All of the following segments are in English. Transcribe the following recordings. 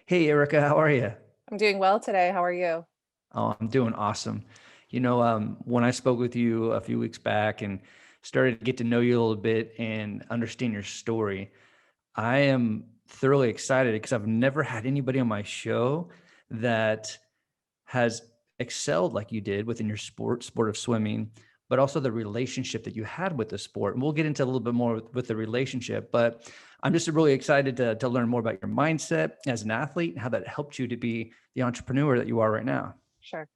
Hey, Erica, how are you? I'm doing well today. How are you? Oh, I'm doing awesome. When I spoke with you a few weeks back and started to get to know you a little bit and understand your story, I am thoroughly excited because I've never had anybody on my show that has excelled like you did within your sport of swimming, but also the relationship that you had with the sport. And we'll get into a little bit more with the relationship, but I'm just really excited to learn more about your mindset as an athlete and how that helped you to be the entrepreneur that you are right now. Sure.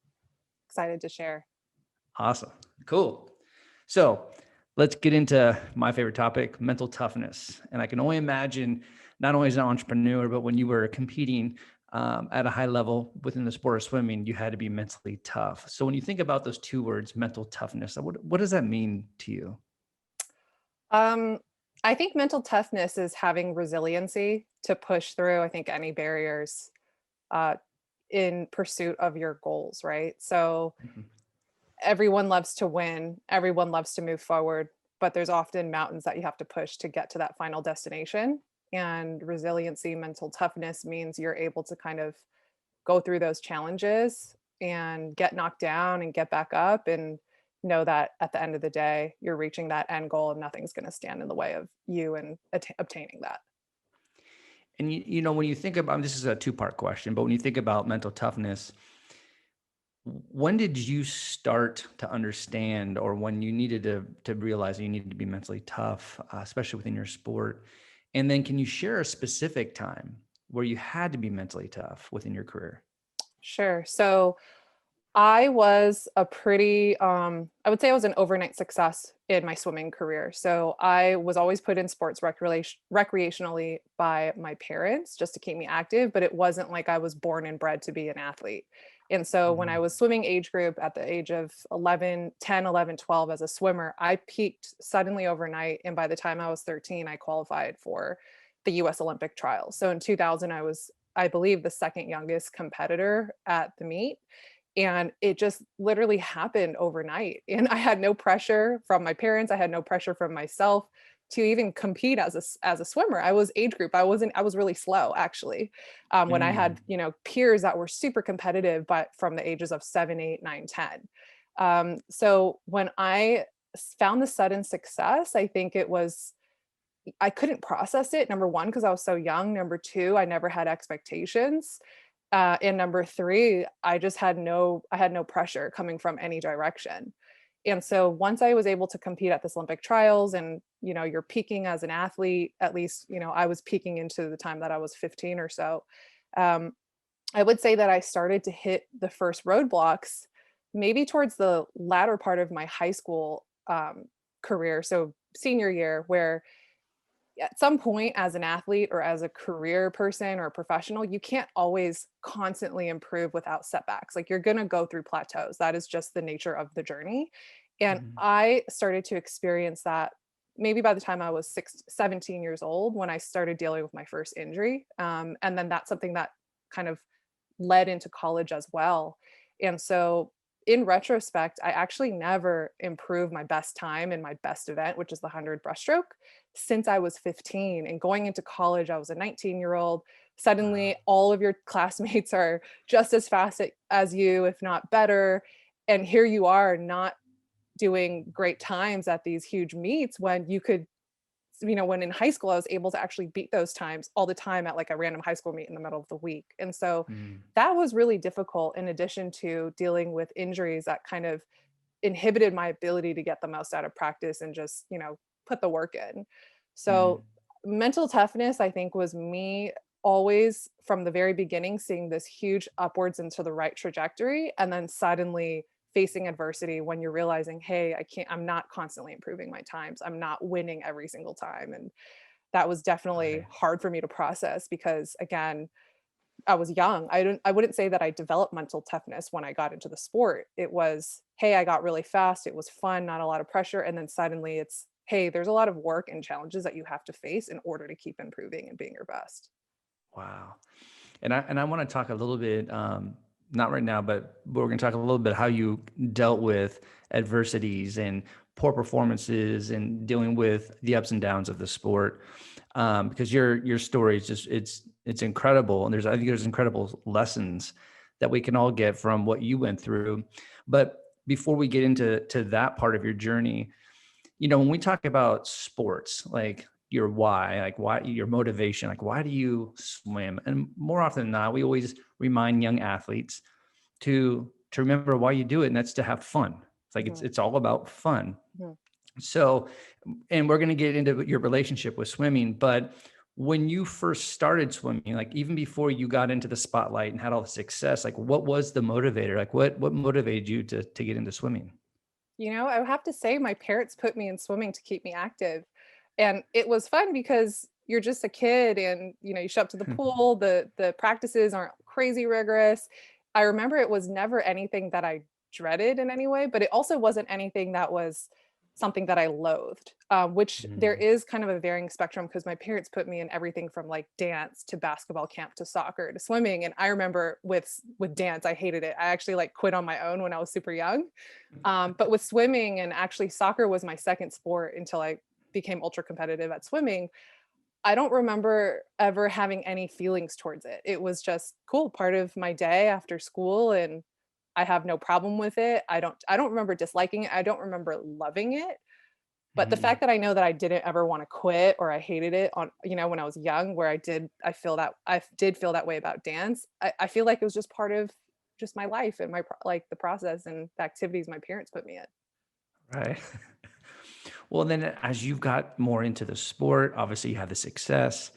Excited to share. Awesome. Cool. So let's get into my favorite topic, mental toughness. And I can only imagine, not only as an entrepreneur, but when you were competing at a high level within the sport of swimming, you had to be mentally tough. So when you think about those two words, mental toughness, what does that mean to you? Um, I think mental toughness is having resiliency to push through, I think, any barriers uh, in pursuit of your goals, right? So Mhm. everyone loves to win, everyone loves to move forward, but there's often mountains that you have to push to get to that final destination. And resiliency, mental toughness means you're able to kind of go through those challenges and get knocked down and get back up and know that at the end of the day you're reaching that end goal and nothing's going to stand in the way of you and obtaining that. And when you think about, this is a two-part question, but when you think about mental toughness, when did you start to understand, or when you needed to realize that you needed to be mentally tough, especially within your sport? And then can you share a specific time where you had to be mentally tough within your career? Sure. So I was a pretty, I would say I was an overnight success in my swimming career. So I was always put in sports recreationally by my parents just to keep me active, but it wasn't like I was born and bred to be an athlete. And so when I Mhm. was swimming age group at the age of 11, 10, 11, 12 as a swimmer, I peaked suddenly overnight. And by the time I was 13, I qualified for the US Olympic trials. So in 2000, I was, I believe, the second youngest competitor at the meet, and it just literally happened overnight. And I had no pressure from my parents. I had no pressure from myself to even compete as as a swimmer. I was age group. I was really slow actually. When I Mm. had, peers that were super competitive, but from the ages of 7, 8, 9, 10. So when I found the sudden success, I think it was, I couldn't process it. Number one, because I was so young. Number two, I never had expectations. And number three, I had no pressure coming from any direction. And so once I was able to compete at this Olympic trials and, you're peaking as an athlete, at least, I was peaking into the time that I was 15 or so. Um, I would say that I started to hit the first roadblocks maybe towards the latter part of my high school career. So senior year, where at some point as an athlete or as a career person or a professional, you can't always constantly improve without setbacks. Like you're going to go through plateaus. That is just the nature of the journey. And Mhm. I started to experience that maybe by the time I was 17 years old when I started dealing with my first injury. And then that's something that kind of led into college as well. And so in retrospect, I actually never improved my best time in my best event, which is the 100 breaststroke, since I was 15. And going into college, I was a 19-year-old. Wow. Suddenly, all of your classmates are just as fast as you, if not better. And here you are not doing great times at these huge meets when you could, when in high school, I was able to actually beat those times all the time at like a random high school meet in the middle of the week. And so Mm. that was really difficult in addition to dealing with injuries that kind of inhibited my ability to get the most out of practice and just, put the work in. Mm. So mental toughness, I think, was me always from the very beginning seeing this huge upwards into the right trajectory and then suddenly facing adversity when you're realizing, hey, I'm not constantly improving my times. I'm not winning every single time. And that was definitely Right. hard for me to process because again, I was young. I wouldn't say that I developed mental toughness when I got into the sport. It was, hey, I got really fast. It was fun, not a lot of pressure. And then suddenly it's, hey, there's a lot of work and challenges that you have to face in order to keep improving and being your best. Wow. And I want to talk a little bit, not right now, but we're going to talk a little bit how you dealt with adversities and poor performances and dealing with the ups and downs of the sport. because your story is just it's incredible, and I think there's incredible lessons that we can all get from what you went through. But before we get into that part of your journey, when we talk about sports, like your why, like why your motivation, like why do you swim? And more often than not, we always remind young athletes to remember why you do it, and that's to have fun. It's like Mhm. it's all about fun. Mhm. So, and we're going to get into your relationship with swimming, but when you first started swimming, like even before you got into the spotlight and had all the success, like what was the motivator? Like what motivated you to get into swimming? I have to say my parents put me in swimming to keep me active. And it was fun because you're just a kid and you show up to the pool, the practices aren't crazy rigorous. I remember it was never anything that I dreaded in any way, but it also wasn't anything that was something that I loathed, which there Mm. is kind of a varying spectrum because my parents put me in everything from like dance to basketball camp to soccer to swimming. And I remember with dance, I hated it. I actually like quit on my own when I was super young. But with swimming, and actually soccer was my second sport until I became ultra competitive at swimming. I don't remember ever having any feelings towards it. It was just cool, part of my day after school, and I have no problem with it. I don't remember disliking it. I don't remember loving it. But the Mhm. fact that I know that I didn't ever want to quit or I hated it when I was young, where I did feel that way about dance. I feel like it was just part of just my life and like the process and the activities my parents put me in. Right. Well, then as you've got more into the sport, obviously you had the success.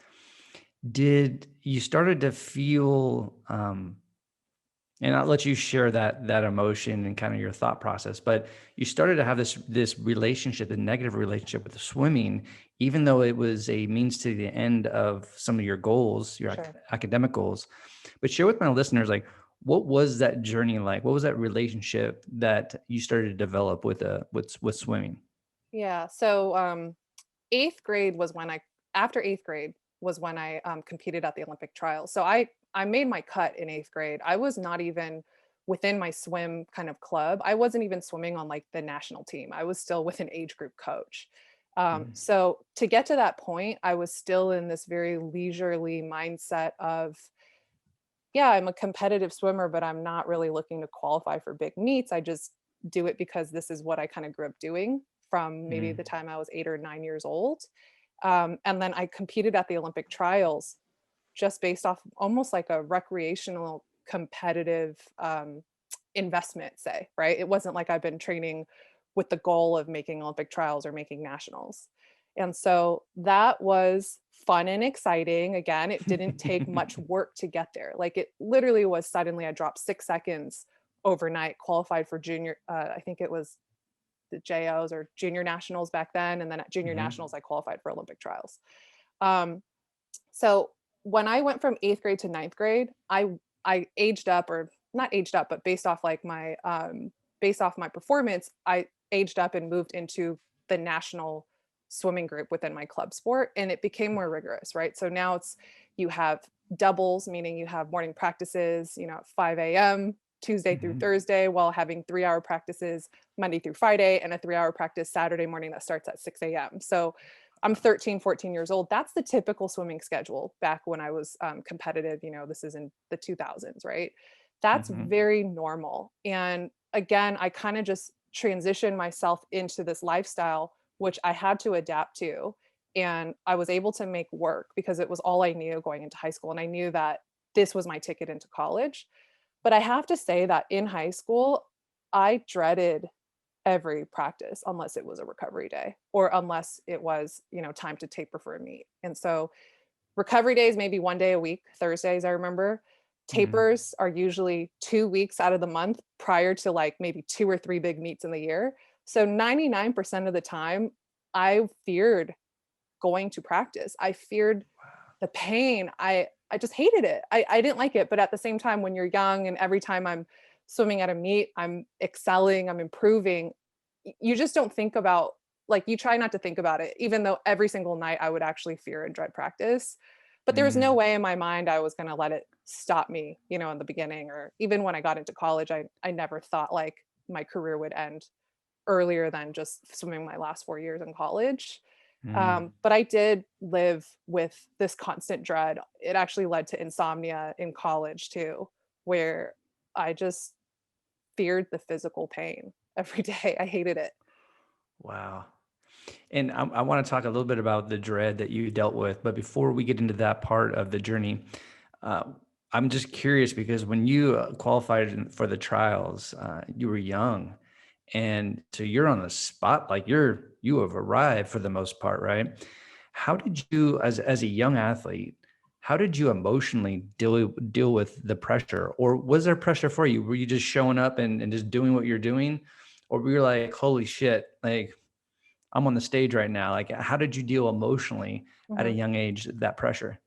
Did you started to feel and I'll let you share that emotion and kind of your thought process, but you started to have this relationship, the negative relationship with the swimming, even though it was a means to the end of some of your goals, your Sure. academic goals. But share with my listeners, like, what was that journey like? What was that relationship that you started to develop with swimming? Yeah. So eighth grade was when I after eighth grade was when I competed at the Olympic trials. So I made my cut in eighth grade. I was not even within my swim kind of club. I wasn't even swimming on like the national team. I was still with an age group coach. Mm. So to get to that point, I was still in this very leisurely mindset of, yeah, I'm a competitive swimmer, but I'm not really looking to qualify for big meets. I just do it because this is what I kind of grew up doing from maybe the Mm. time I was 8 or 9 years old. And then I competed at the Olympic trials just based off almost like a recreational competitive investment, say, right? It wasn't like I've been training with the goal of making Olympic trials or making nationals. And so that was fun and exciting. Again, it didn't take much work to get there. Like it literally was suddenly I dropped 6 seconds overnight, qualified for junior, I think it was the JOs or junior nationals back then. And then at junior Mhm. nationals, I qualified for Olympic trials. Um, so when I went from eighth grade to ninth grade, I aged up, or not aged up, but based off my performance, I aged up and moved into the national swimming group within my club sport, and it became more rigorous, right? So now you have doubles, meaning you have morning practices, at 5 a.m. Tuesday through Mhm. Thursday, while having 3 hour practices Monday through Friday, and a 3 hour practice Saturday morning that starts at 6 a.m. So I'm 13, 14 years old. That's the typical swimming schedule back when I was competitive. This is in the 2000s, right? That's Mhm. very normal. And again, I kind of just transitioned myself into this lifestyle, which I had to adapt to. And I was able to make work because it was all I knew going into high school. And I knew that this was my ticket into college. But I have to say that in high school, I dreaded every practice unless it was a recovery day or unless it was, time to taper for a meet. And so recovery days, maybe one day a week, Thursdays, I remember. Mhm. Tapers are usually 2 weeks out of the month prior to like maybe two or three big meets in the year. So 99% of the time, I feared going to practice. I feared the pain. I just hated it. I didn't like it. But at the same time, when you're young and every time I'm swimming at a meet, I'm excelling, I'm improving, you just don't think about, like, you try not to think about it, even though every single night I would actually fear and dread practice. But there was no Mm. way in my mind I was going to let it stop me, in the beginning, or even when I got into college. I never thought like my career would end earlier than just swimming my last 4 years in college. Mm. But I did live with this constant dread. It actually led to insomnia in college too, where I just feared the physical pain every day. I hated it. Wow. And I want to talk a little bit about the dread that you dealt with. But before we get into that part of the journey, uh, I'm just curious because when you qualified for the trials, you were young. And so you're on the spot, like you have arrived for the most part, right? How did you, as a young athlete, how did you emotionally deal with the pressure? Or was there pressure for you? Were you just showing up and just doing what you're doing? Or were you like, holy shit, like I'm on the stage right now. Like, how did you deal emotionally at a Mhm. young age, that pressure?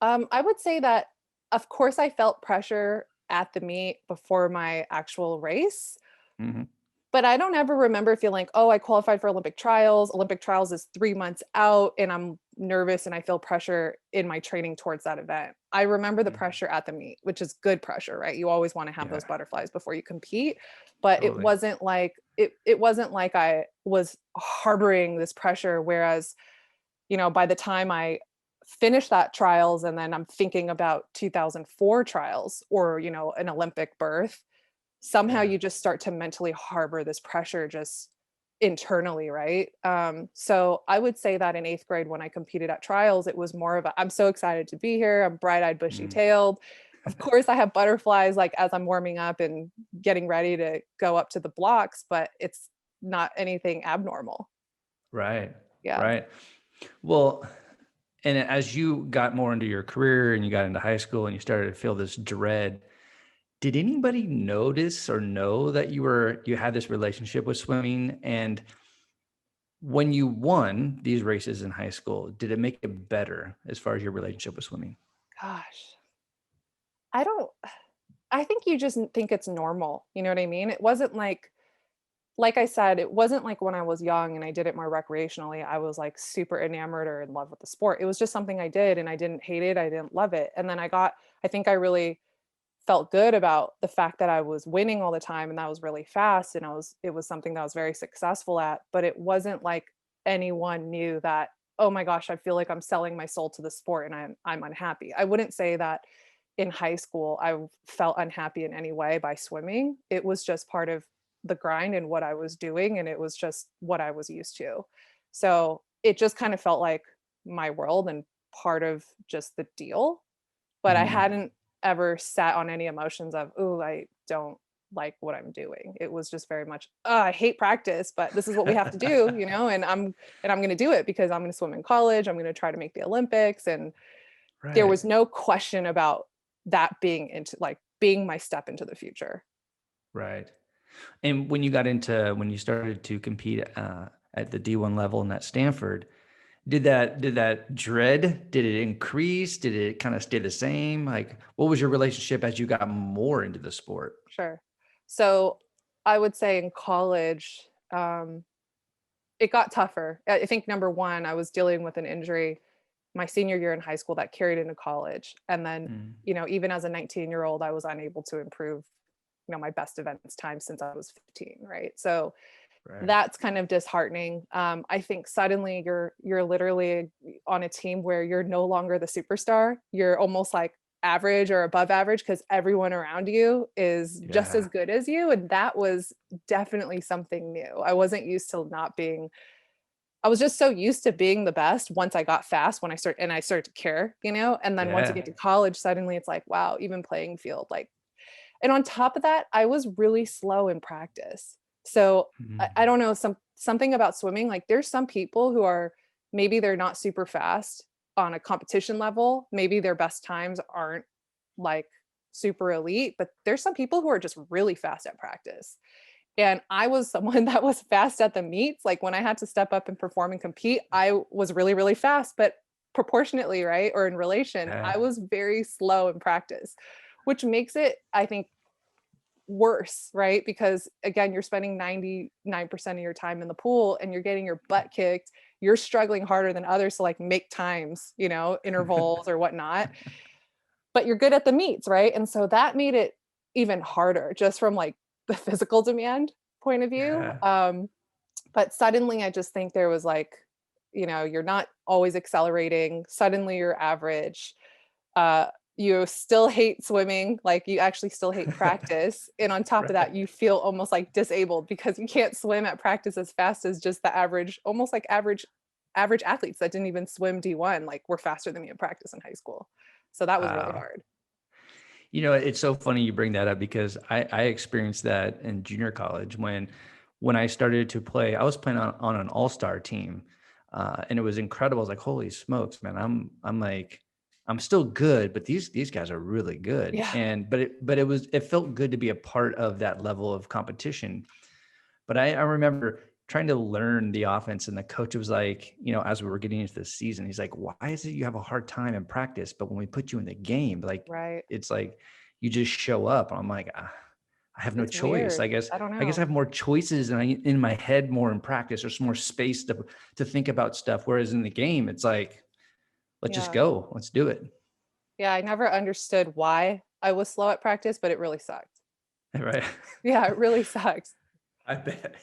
I would say that, of course, I felt pressure at the meet before my actual race, Hmm. but I don't ever remember feeling, oh, I qualified for Olympic trials. Olympic trials is 3 months out, and I'm nervous and I feel pressure in my training towards that event. I remember the Hmm. pressure at the meet, which is good pressure, right? You always want to have Yeah, those butterflies before you compete, but it totally. wasn't like it wasn't like I was harboring this pressure. Whereas, by the time I finish that trials and then I'm thinking about 2004 trials or, an Olympic berth, somehow Yeah. you just start to mentally harbor this pressure just internally, right? So I would say that in eighth grade when I competed at trials, it was more of a, I'm so excited to be here. I'm bright-eyed, Mm. bushy-tailed. Of course, I have butterflies like as I'm warming up and getting ready to go up to the blocks, but it's not anything abnormal. Right. Yeah. Right. Well, and as you got more into your career and you got into high school and you started to feel this dread, did anybody notice or know that you had this relationship with swimming? And when you won these races in high school, did it make it better as far as your relationship with swimming? Gosh. I don't I think you just think it's normal, you know what I mean? It wasn't like I said, it wasn't like when I was young and I did it more recreationally, I was like super enamored or in love with the sport. It was just something I did and I didn't hate it, I didn't love it. And then I think I really felt good about the fact that I was winning all the time and that was really fast and it was something that I was very successful at, but it wasn't like anyone knew that, oh my gosh, I feel like I'm selling my soul to the sport and I'm unhappy. I wouldn't say that in high school I felt unhappy in any way by swimming. It was just part of the grind and what I was doing and it was just what I was used to. So it just kind of felt like my world and part of just the deal, but I Mhm. hadn't ever sat on any emotions of, "Ooh, I don't like what I'm doing." It was just very much, "Oh, I hate practice, but this is what we have to do, and I'm gonna do it because I'm gonna swim in college, I'm gonna try to make the Olympics," and there Right. was no question about that being my step into the future. Right. And when you started to compete at the D1 level and at Stanford, did that dread, did it increase? Did it kind of stay the same? Like, what was your relationship as you got more into the sport? Sure. So, I would say in college, it got tougher. I think number 1, I was dealing with an injury my senior year in high school that carried into college. And then, Mm. even as a 19-year-old, I was unable to improve, my best events time since I was 15, right? So Right. that's kind of disheartening. I think suddenly you're literally on a team where you're no longer the superstar. You're almost like average or above average because everyone around you is just as Yeah. good as you. And that was definitely something new. I wasn't used to not being I was just so used to being the best once I got fast when I started to care, and then once you Yeah. get to college, suddenly it's like, wow, even playing field, like, and on top of that, I was really slow in practice. So I Mhm. don't know, something about swimming, like there's some people who are maybe they're not super fast on a competition level. Maybe their best times aren't like super elite, but there's some people who are just really fast at practice. And I was someone that was fast at the meets. Like when I had to step up and perform and compete, I was really, really fast, but proportionately, right? Or in relation, I Yeah. was very slow in practice, which makes it, I think, worse, right? Because again, you're spending 99% of your time in the pool and you're getting your butt kicked. You're struggling harder than others to like make times, intervals or whatnot, but you're good at the meets, right? And so that made it even harder just from like the physical demand point of view. Yeah. But suddenly I just think there was like, you're not always accelerating. Suddenly you're average. Uh, you still hate swimming, like you actually still hate practice. And on top of Right. that, you feel almost like disabled because you can't swim at practice as fast as just the average, almost like average athletes that didn't even swim D1, like were faster than me in practice in high school. So that was really Wow. hard. It's so funny you bring that up because I experienced that in junior college when I started to play. I was playing on an all-star team, and it was incredible. I was like, holy smokes, man! I'm like, I'm still good, but these guys are really good. Yeah. And it felt good to be a part of that level of competition. But I remember trying to learn the offense, and the coach was like, as we were getting into the season, he's like, "Why is it you have a hard time in practice, but when we put you in the game, like Right. it's like you just show up?" And I'm like, I have no It's choice. weird. I guess I don't I know. have more choices, and in my head more in practice. There's more space to think about stuff. Whereas in the game, it's like, let's just Yeah. go, let's do it, Yeah, I never understood why I was slow at practice, but it really sucked. right? Yeah, it really sucks. I bet.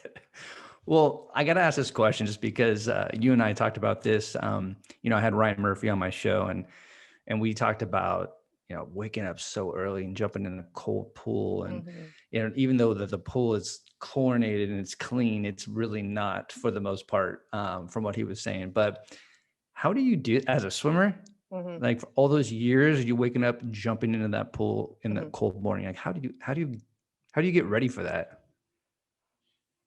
Well, I got to ask this question just because you and I talked about this. I had Ryan Murphy on my show, and we talked about waking up so early and jumping in a cold pool, and Mhm. even though the pool is chlorinated and it's clean, it's really not for the most part, from what he was saying. But how do you do as a swimmer? Mhm. Like for all those years, you waking up, jumping into that pool in the Mhm. cold morning. Like how do you get ready for that?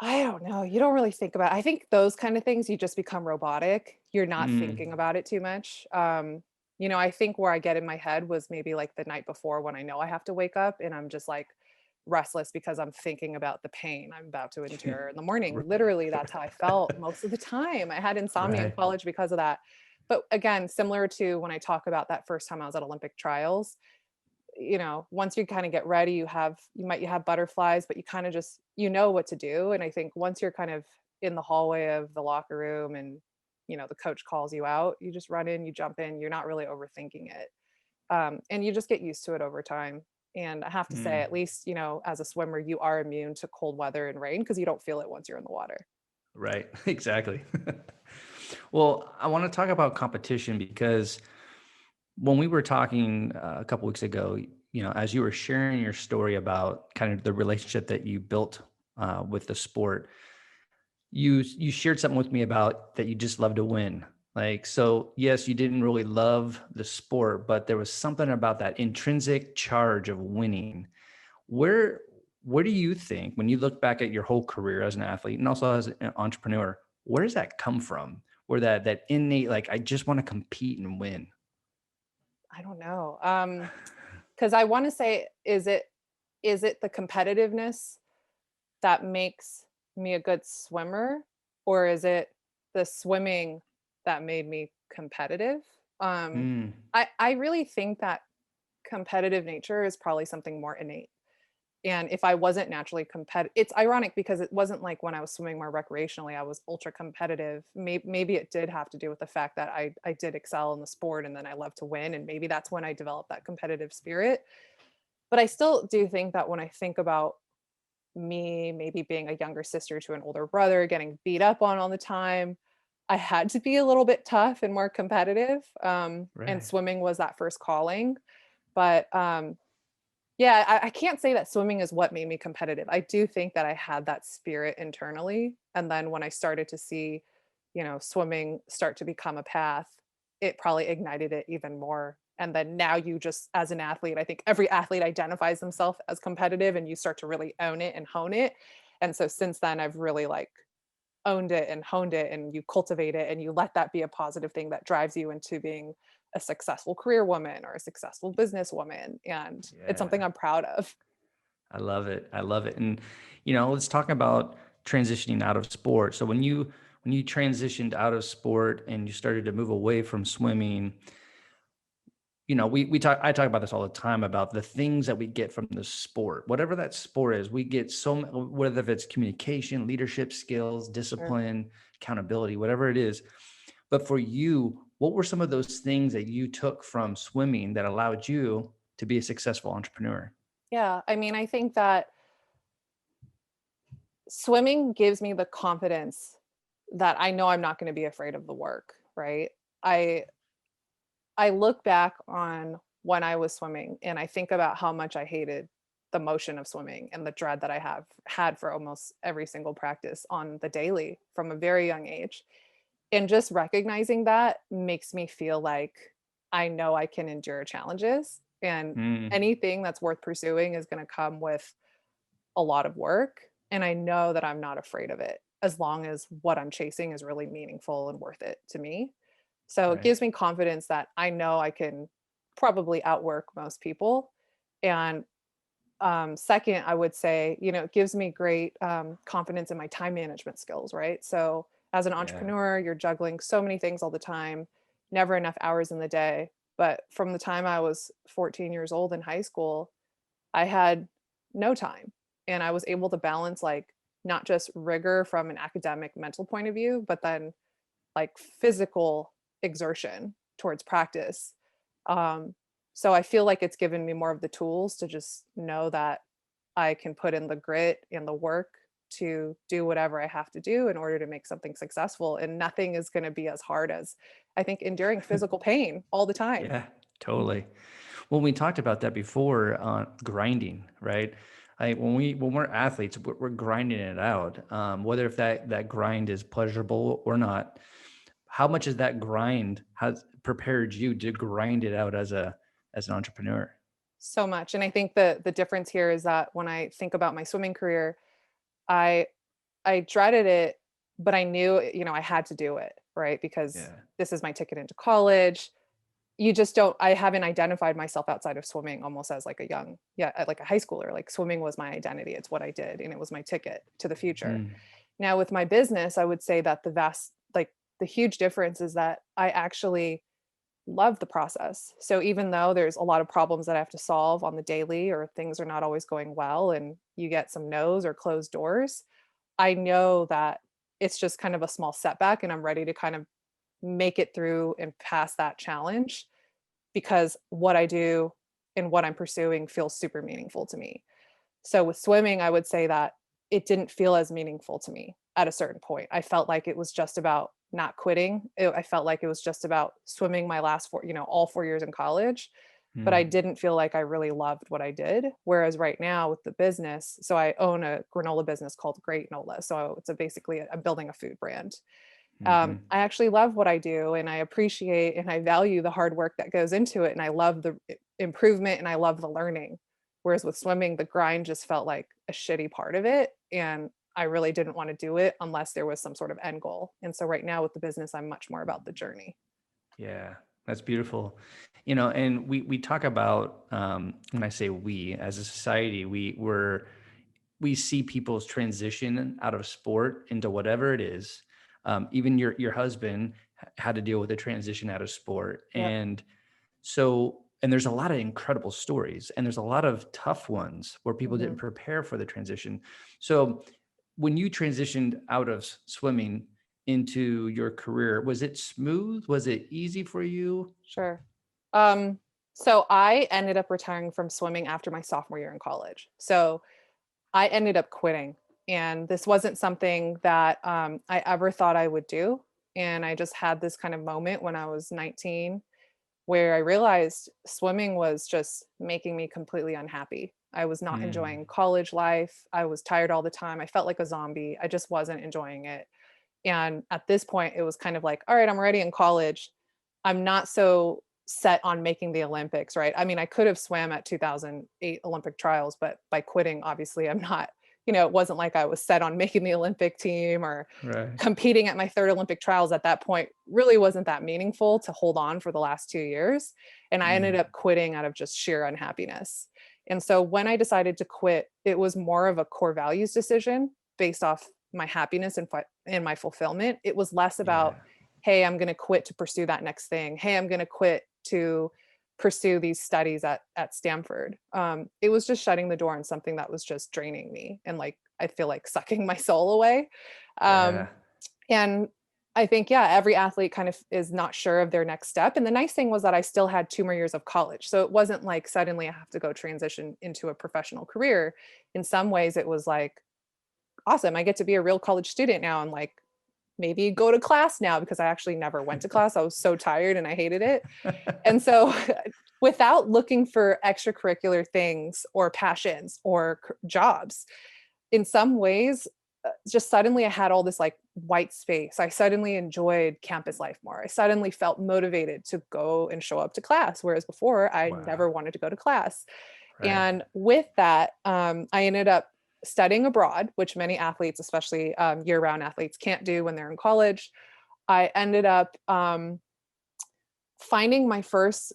I don't know, you don't really think about I think those kind of things, you just become robotic. You're not thinking Mm, about it too much. I think where I get in my head was maybe like the night before when I know I have to wake up and I'm just like restless because I'm thinking about the pain I'm about to endure in the morning. right. Literally, that's how I felt most of the time. I had insomnia in Right. college because of that. But again, similar to when I talk about that first time I was at Olympic trials, once you kind of get ready, you have butterflies, but you kind of just what to do. And I think once you're kind of in the hallway of the locker room and the coach calls you out, you just run in, you jump in, you're not really overthinking it. And you just get used to it over time. And I have to say, Mm, at least, as a swimmer, you are immune to cold weather and rain because you don't feel it once you're in the water. right. Exactly. Well, I want to talk about competition because when we were talking a couple weeks ago, as you were sharing your story about kind of the relationship that you built with the sport, you shared something with me about that you just love to win. Like, so yes, you didn't really love the sport, but there was something about that intrinsic charge of winning. Where where do you think, when you look back at your whole career as an athlete and also as an entrepreneur, where does that come from? Where that innate, like, I just want to compete and win. I don't know. Because I want to say, is it the competitiveness that makes me a good swimmer, or is it the swimming that made me competitive? Um, Mm, I really think that competitive nature is probably something more innate. And if I wasn't naturally competitive, it's ironic because it wasn't like when I was swimming more recreationally, I was ultra competitive. Maybe it did have to do with the fact that I did excel in the sport and then I love to win. And maybe that's when I developed that competitive spirit. But I still do think that when I think about me maybe being a younger sister to an older brother, getting beat up on all the time, I had to be a little bit tough and more competitive. And right. swimming was that first calling. But yeah, I can't say that swimming is what made me competitive. I do think that I had that spirit internally. And then when I started to see, swimming start to become a path, it probably ignited it even more. And then now you just, as an athlete, I think every athlete identifies themselves as competitive and you start to really own it and hone it. And so since then, I've really like owned it and honed it, and you cultivate it and you let that be a positive thing that drives you into being a successful career woman or a successful businesswoman. And it's something Yeah. I'm proud of. I love it. I love it. And let's talk about transitioning out of sport. So when you transitioned out of sport and you started to move away from swimming, we talk I talk about this all the time about the things that we get from the sport. Whatever that sport is, we get whether it's communication, leadership skills, Sure. discipline, accountability, whatever it is. But for you, what were some of those things that you took from swimming that allowed you to be a successful entrepreneur? Yeah. I mean, I think that swimming gives me the confidence that I know I'm not going to be afraid of the work, right? I I look back on when I was swimming and I think about how much I hated the motion of swimming and the dread that I have had for almost every single practice on the daily from a very young age. And just recognizing that makes me feel like I know I can endure challenges, and Mm, anything that's worth pursuing is going to come with a lot of work. And I know that I'm not afraid of it as long as what I'm chasing is really meaningful and worth it to me. So it right. gives me confidence that I know I can probably outwork most people. And second, I would say, it gives me great confidence in my time management skills, right? So as an Yeah. entrepreneur, you're juggling so many things all the time, never enough hours in the day. But from the time I was 14 years old in high school, I had no time. And I was able to balance like not just rigor from an academic mental point of view, but then like physical exertion towards practice. Um, so I feel like it's given me more of the tools to just know that I can put in the grit and the work to do whatever I have to do in order to make something successful. And nothing is going to be as hard as I think enduring physical pain all the time. Yeah, totally. Well, we talked about that before, grinding, right? When we're athletes, we're grinding it out. Whether if that grind is pleasurable or not, how much has that grind has prepared you to grind it out as an entrepreneur? So much. And I think the difference here is that when I think about my swimming career, I I dreaded it, but I knew, I had to do it, right? Because Yeah. this is my ticket into college. You just don't I haven't identified myself outside of swimming almost as like a young, yeah, like a high schooler. Like swimming was my identity. It's what I did and it was my ticket to the future. Mm, Now with my business, I would say that the huge difference is that I actually love the process. So even though there's a lot of problems that I have to solve on the daily or things are not always going well and you get some no's or closed doors, I know that it's just kind of a small setback and I'm ready to kind of make it through and pass that challenge because what I do and what I'm pursuing feels super meaningful to me. So with swimming, I would say that it didn't feel as meaningful to me at a certain point. I felt like it was just about not quitting. I felt like it was just about swimming my last all 4 years in college, but I mm, didn't feel like I really loved what I did. Whereas right now with the business, so I own a granola business called Gr8nola. So it's basically I'm building a food brand. mhm. I actually love what I do and I appreciate and I value the hard work that goes into it. And I love the improvement and I love the learning. Whereas with swimming, the grind just felt like a shitty part of it. And I really didn't want to do it unless there was some sort of end goal. And so right now with the business, I'm much more about the journey. Yeah, that's beautiful. And we talk about, when I say we as a society, we see people's transition out of sport into whatever it is. Even your husband had to deal with a transition out of sport, Yep. and there's a lot of incredible stories, and there's a lot of tough ones where people Hmm. didn't prepare for the transition. So when you transitioned out of swimming into your career, was it smooth? Was it easy for you? Sure. Um, so I ended up retiring from swimming after my sophomore year in college. So I ended up quitting. And this wasn't something that I ever thought I would do. And I just had this kind of moment when I was 19 where I realized swimming was just making me completely unhappy. I was not Mm, enjoying college life. I was tired all the time. I felt like a zombie. I just wasn't enjoying it. And at this point, it was kind of like, all right, I'm already in college. I'm not so set on making the Olympics, right? I mean, I could have swam at 2008 Olympic trials, but by quitting, obviously, I'm not, it wasn't like I was set on making the Olympic team or right. competing at my third Olympic trials at that point really wasn't that meaningful to hold on for the last 2 years. And I ended Mm, up quitting out of just sheer unhappiness. And so when I decided to quit, it was more of a core values decision based off my happiness and my fulfillment. It was less about, yeah. hey, I'm going to quit to pursue that next thing. Hey, I'm going to quit to pursue these studies at Stanford. It was just shutting the door on something that was just draining me and like I feel like sucking my soul away. Um, Yeah. and I think, yeah, every athlete kind of is not sure of their next step. And the nice thing was that I still had 2 more years of college. So it wasn't like suddenly I have to go transition into a professional career. In some ways, it was like, awesome, I get to be a real college student now and like maybe go to class now, because I actually never went to class. I was so tired and I hated it. And so without looking for extracurricular things or passions or jobs, in some ways, just suddenly I had all this like white space. I suddenly enjoyed campus life more. I suddenly felt motivated to go and show up to class, whereas before I never Wow. wanted to go to class. Right. And with that, I ended up studying abroad, which many athletes, especially year-round athletes, can't do when they're in college. I ended up finding my first,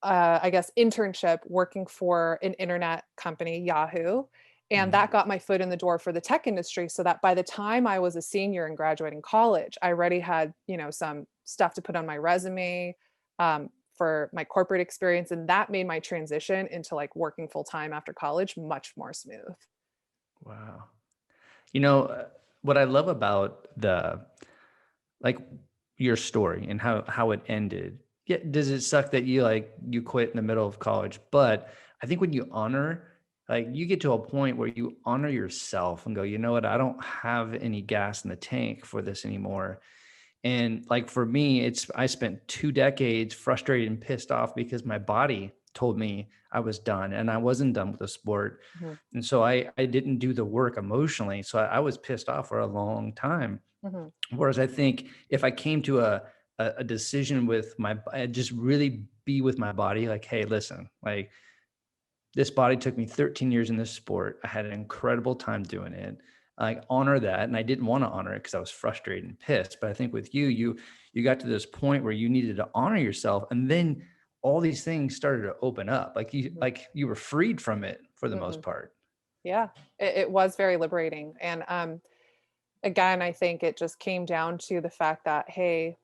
I guess, internship working for an internet company, Yahoo. And Mhm. that got my foot in the door for the tech industry, so that by the time I was a senior and graduating college, I already had, some stuff to put on my resume for my corporate experience. And that made my transition into like working full time after college much more smooth. Wow. You know, what I love about like your story and how it ended. Yeah, does it suck that you quit in the middle of college? But I think when you honor, like you get to a point where you honor yourself and go, you know what, I don't have any gas in the tank for this anymore. And like for me, I spent 2 decades frustrated and pissed off because my body told me I was done and I wasn't done with the sport. Mhm, And so I didn't do the work emotionally. So I was pissed off for a long time. mhm, Whereas I think if I came to a decision with just really be with my body, like, hey, listen, like this body took me 13 years in this sport. I had an incredible time doing it. I honor that, and I didn't want to honor it because I was frustrated and pissed. But I think with you got to this point where you needed to honor yourself, and then all these things started to open up. mhm, Like you were freed from it for the most mhm. part. Yeah, it was very liberating. And again, I think it just came down to the fact that, hey,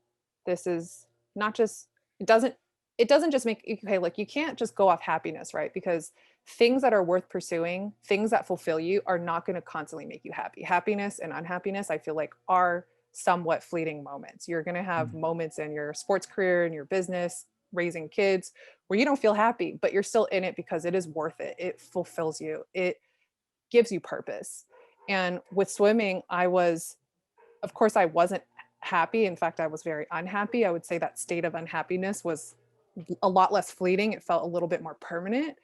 this is not just, it doesn't, it doesn't just make, okay, like you can't just go off happiness, right? Because things that are worth pursuing, things that fulfill you are not going to constantly make you happy. Happiness and unhappiness, I feel like, are somewhat fleeting moments. You're going to have Mm, moments in your sports career, in your business, raising kids, where you don't feel happy, but you're still in it because it is worth it. It fulfills you. It gives you purpose. And with swimming, of course, I wasn't happy. In fact, I was very unhappy. I would say that state of unhappiness was a lot less fleeting. It felt a little bit more permanent.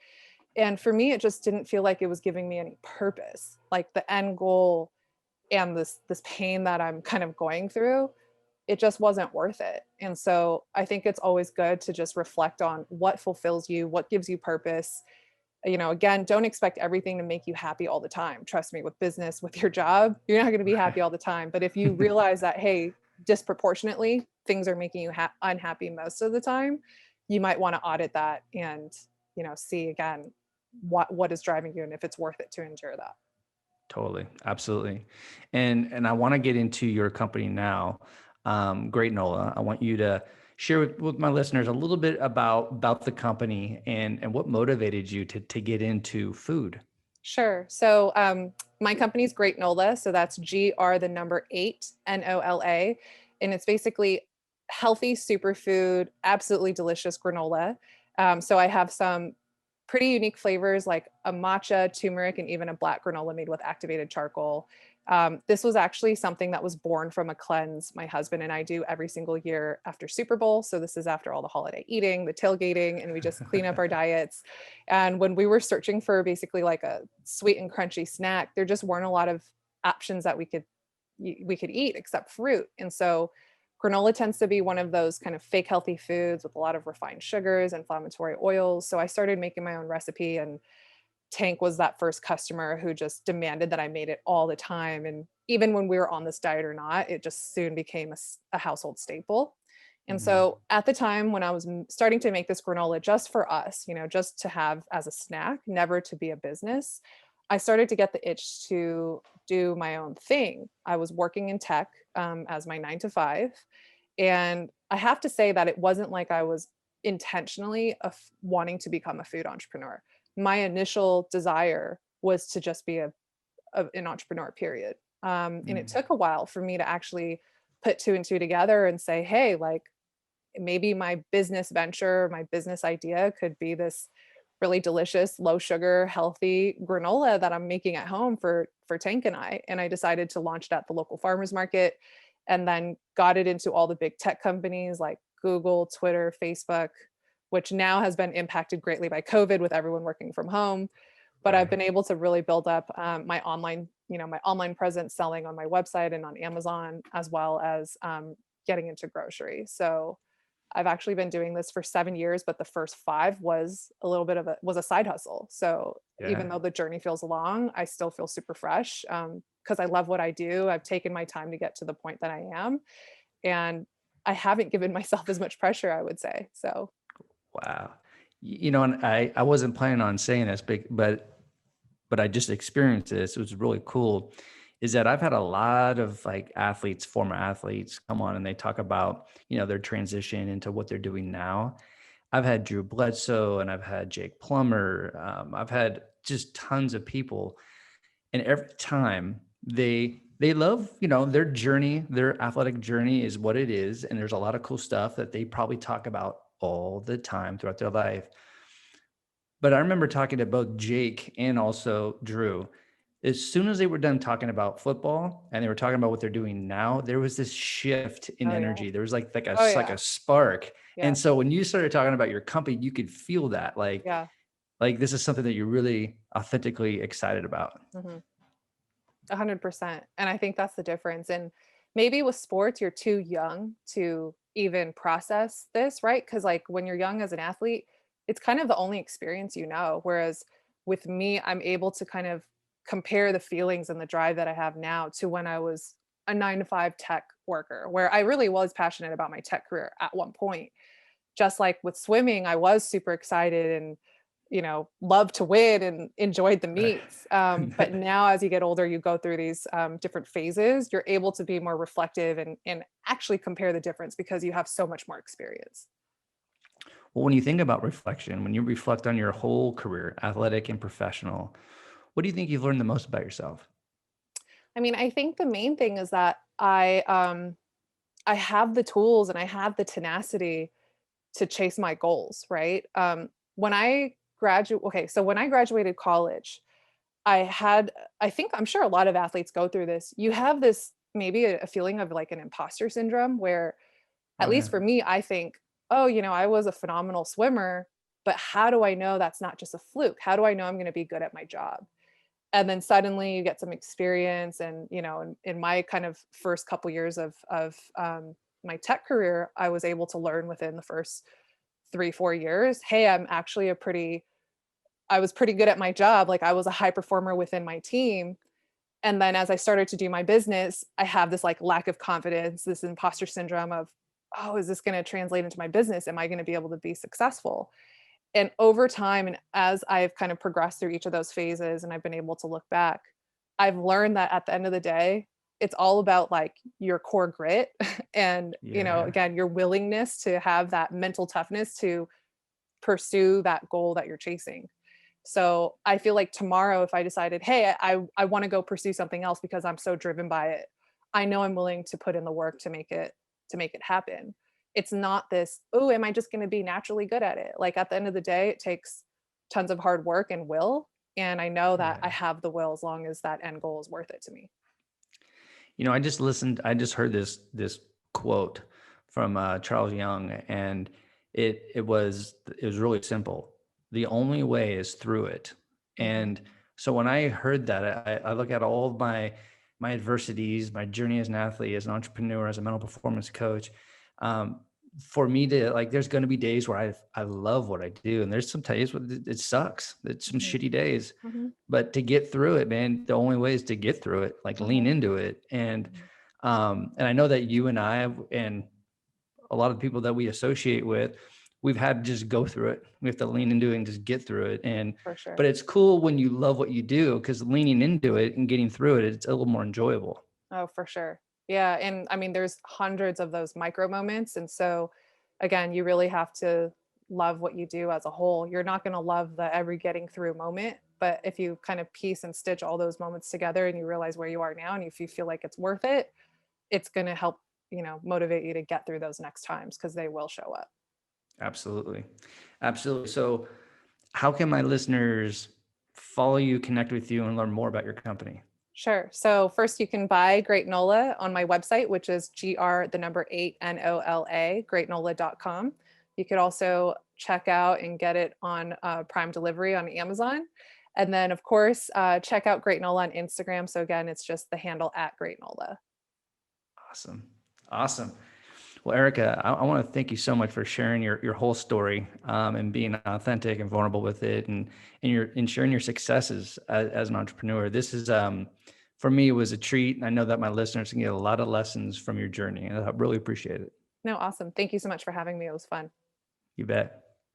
And for me, it just didn't feel like it was giving me any purpose. Like the end goal and this pain that I'm kind of going through, it just wasn't worth it. And so I think it's always good to just reflect on what fulfills you, what gives you purpose. Again, don't expect everything to make you happy all the time. Trust me, with business, with your job, you're not going to be happy all the time. But if you realize that, hey, disproportionately, things are making you unhappy most of the time, you might want to audit that and, see again what is driving you and if it's worth it to endure that. Totally, absolutely, and I want to get into your company now, Gr8nola. I want you to share with my listeners a little bit about the company and what motivated you to get into food. Sure. So my company's Gr8nola. So that's the number 8 NOLA. And it's basically healthy superfood, absolutely delicious granola. So I have some pretty unique flavors like a matcha, turmeric, and even a black granola made with activated charcoal. This was actually something that was born from a cleanse my husband and I do every single year after Super Bowl. So this is after all the holiday eating, the tailgating, and we just clean up our diets. And when we were searching for basically like a sweet and crunchy snack, there just weren't a lot of options that we could eat except fruit. And so granola tends to be one of those kind of fake healthy foods with a lot of refined sugars, inflammatory oils. So I started making my own recipe, and Tank was that first customer who just demanded that I made it all the time. And even when we were on this diet or not, it just soon became a household staple. And Mhm. so at the time when I was starting to make this granola just for us, just to have as a snack, never to be a business, I started to get the itch to do my own thing. I was working in tech as my 9 to 5. And I have to say that it wasn't like I was intentionally wanting to become a food entrepreneur. My initial desire was to just be an entrepreneur, period. And it Mm. took a while for me to actually put two and two together and say, hey, like maybe my business venture, my business idea could be this really delicious, low sugar, healthy granola that I'm making at home for Tank and I. And I decided to launch it at the local farmers market. and then got it into all the big tech companies like Google, Twitter, Facebook, which now has been impacted greatly by COVID with everyone working from home. But I've Right. been able to really build up my online, my online presence, selling on my website and on Amazon, as well as getting into grocery. So I've actually been doing this for 7 years, but the first 5 was a little bit of a side hustle. So even Yeah. though the journey feels long, I still feel super fresh because I love what I do. I've taken my time to get to the point that I am, and I haven't given myself as much pressure, I would say. So Wow. And I wasn't planning on saying this, but I just experienced this. It was really cool. Is that I've had a lot of like athletes, former athletes, come on and they talk about their transition into what they're doing now. I've had Drew Bledsoe and I've had Jake Plummer. I've had just tons of people, and every time they love their journey, their athletic journey is what it is, and there's a lot of cool stuff that they probably talk about all the time throughout their life. But I remember talking to both Jake and also Drew. As soon as they were done talking about football and they were talking about what they're doing now, there was this shift in oh yeah, energy. There was like a oh like yeah, a spark. And yeah, so when you started talking about your company, you could feel that yeah. like this is something that you're really authentically excited about. Mhm. 100%. And I think that's the difference. And maybe with sports, you're too young to even process this, right? Because, like, when you're young as an athlete, it's kind of the only experience you know. Whereas with me, I'm able to kind of compare the feelings and the drive that I have now to when I was a 9 to 5 tech worker, where I really was passionate about my tech career at one point. Just like with swimming, I was super excited and loved to win and enjoyed the Right. meets. But now, as you get older, you go through these different phases. You're able to be more reflective and actually compare the difference because you have so much more experience. Well, when you think about reflection, when you reflect on your whole career, athletic and professional, what do you think you've learned the most about yourself? I mean, I think the main thing is that I have the tools and I have the tenacity to chase my goals. Right. When I graduate, okay, so when I graduated college, I had, I think, I'm sure a lot of athletes go through this. You have this maybe a feeling of like an imposter syndrome where, at Oh least yeah. for me, I think, oh, I was a phenomenal swimmer, but how do I know that's not just a fluke? How do I know I'm going to be good at my job? And then suddenly you get some experience. And, in my kind of first couple years of my tech career, I was able to learn within the first 3, 4 years, hey, I was pretty good at my job. Like, I was a high performer within my team. And then as I started to do my business, I have this like lack of confidence, this imposter syndrome of, oh, is this going to translate into my business? Am I going to be able to be successful? And over time, and as I've kind of progressed through each of those phases and I've been able to look back, I've learned that at the end of the day, it's all about like your core grit and, Yeah. again, your willingness to have that mental toughness to pursue that goal that you're chasing. So I feel like tomorrow, if I decided, hey, I want to go pursue something else because I'm so driven by it, I know I'm willing to put in the work to make it happen. It's not this, oh, am I just going to be naturally good at it? Like, at the end of the day, it takes tons of hard work and will. And I know that I Yeah. have the will as long as that end goal is worth it to me. I just heard this quote from Charles Young, and it was really simple. The only way is through it. Mhm. And so when I heard that, I look at all of my adversities, my journey as an athlete, as an entrepreneur, as a mental performance coach. Um, for me to like, there's going to be days where I love what I do, and there's some days where it sucks. It's some Mhm. shitty days, Mhm. but to get through it, man, the only way is to get through it, like lean Mhm. into it. And Mhm. and I know that you and I and a lot of people that we associate with, we've had to just go through it. We have to lean into it and just get through it. And For sure. but it's cool when you love what you do, because leaning into it and getting through it, it's a little more enjoyable. Oh, for sure. Yeah, and I mean, there's hundreds of those micro moments, and so again, you really have to love what you do as a whole. You're not going to love the every getting through moment, but if you kind of piece and stitch all those moments together and you realize where you are now, and if you feel like it's worth it, it's going to help, motivate you to get through those next times because they will show up. Absolutely. Absolutely. So how can my listeners follow you, connect with you, and learn more about your company? Sure. So first you can buy Gr8nola on my website, which is Gr8nola, Gr8nola.com. You could also check out and get it on Prime Delivery on Amazon. And then of course, check out Gr8nola on Instagram. So again, it's just the handle at Gr8nola. Awesome. Awesome. Well, Erica, I want to thank you so much for sharing your whole story, and being authentic and vulnerable with it, and sharing your successes as an entrepreneur. This is, for me, it was a treat. And I know that my listeners can get a lot of lessons from your journey. And I really appreciate it. No, awesome. Thank you so much for having me. It was fun. You bet.